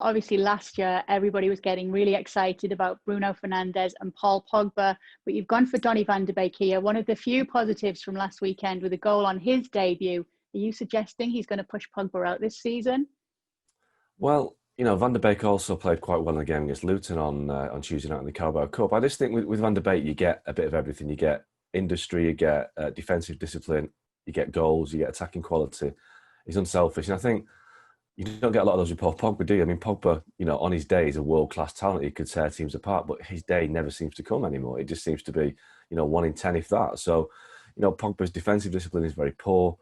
Obviously, last year, everybody was getting really excited about Bruno Fernandes and Paul Pogba, but you've gone for Donny van de Beek here, one of the few positives from last weekend with a goal on his debut. Are you suggesting he's going to push Pogba out this season? Well, Van der Beek also played quite well in the game against Luton on Tuesday night in the Carabao Cup. I just think with Van der Beek, you get a bit of everything. You get industry, you get defensive discipline, you get goals, you get attacking quality. He's unselfish. And I think you don't get a lot of those with Paul Pogba, do you? I mean, Pogba, on his day, is a world-class talent. He could tear teams apart, but his day never seems to come anymore. It just seems to be, 1 in 10, if that. So, Pogba's defensive discipline is very poor.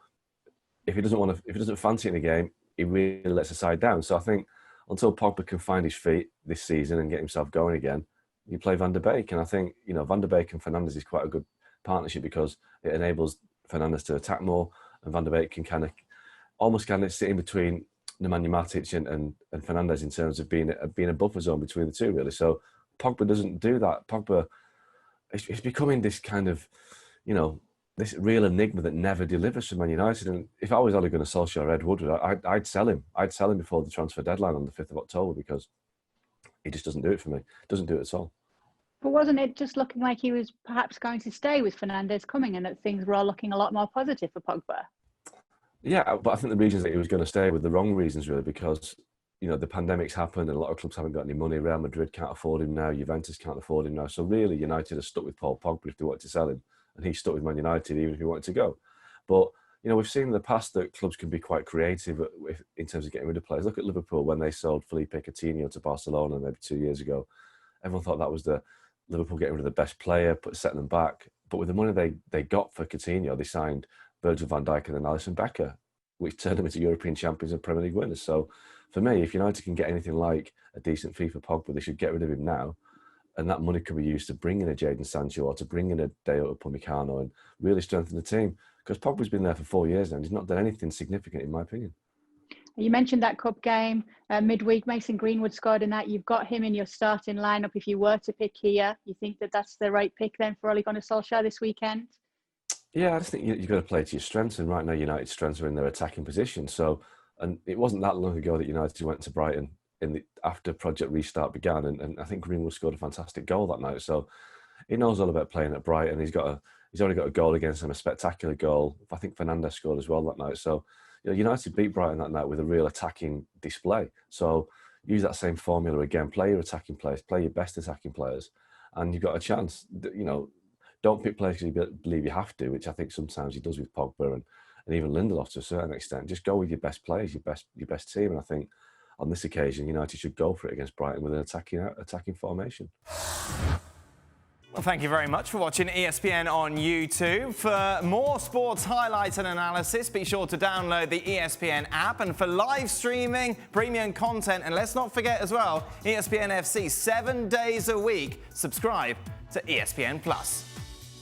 If he doesn't fancy it in the game, he really lets the side down. So I think until Pogba can find his feet this season and get himself going again, you play Van der Beek. And I think, Van der Beek and Fernandes is quite a good partnership because it enables Fernandes to attack more, and Van der Beek can almost sit in between Nemanja Matic and Fernandes in terms of being a buffer zone between the two, really. So Pogba doesn't do that. Pogba is becoming this kind of, this real enigma that never delivers for Man United. And if I was Ole Gunnar Solskjaer or Ed Woodward, I'd sell him. I'd sell him before the transfer deadline on the 5th of October because he just doesn't do it for me. Doesn't do it at all. But wasn't it just looking like he was perhaps going to stay with Fernandes coming and that things were all looking a lot more positive for Pogba? Yeah, but I think the reasons that he was going to stay were the wrong reasons, really, because, the pandemic's happened and a lot of clubs haven't got any money. Real Madrid can't afford him now. Juventus can't afford him now. So really, United are stuck with Paul Pogba if they wanted to sell him. And he's stuck with Man United even if he wanted to go. But, we've seen in the past that clubs can be quite creative in terms of getting rid of players. Look at Liverpool when they sold Felipe Coutinho to Barcelona maybe 2 years ago. Everyone thought that was the Liverpool getting rid of the best player, setting them back. But with the money they got for Coutinho, they signed Virgil van Dijk and then Alisson Becker, which turned them into European champions and Premier League winners. So for me, if United can get anything like a decent fee for Pogba, they should get rid of him now. And that money can be used to bring in a Jadon Sancho or to bring in a Dayot Upamecano and really strengthen the team. Because Pogba's been there for 4 years now and he's not done anything significant, in my opinion. You mentioned that cup game midweek. Mason Greenwood scored in that. You've got him in your starting lineup. If you were to pick here, you think that that's the right pick then for Ole Gunnar Solskjaer this weekend? Yeah, I just think you've got to play to your strengths. And right now, United's strengths are in their attacking position. So, and it wasn't that long ago that United went to Brighton after Project Restart began, and I think Greenwood scored a fantastic goal that night. So he knows all about playing at Brighton. He's already got a goal against him, a spectacular goal. I think Fernandes scored as well that night. So United beat Brighton that night with a real attacking display. So use that same formula again. Play your attacking players, play your best attacking players, and you've got a chance. Don't pick players because you believe you have to, which I think sometimes he does with Pogba and even Lindelof to a certain extent. Just go with your best players, your best team, and I think on this occasion, United should go for it against Brighton with an attacking formation. Well, thank you very much for watching ESPN on YouTube. For more sports highlights and analysis, be sure to download the ESPN app. And for live streaming, premium content, and let's not forget as well, ESPN FC 7 days a week. Subscribe to ESPN Plus.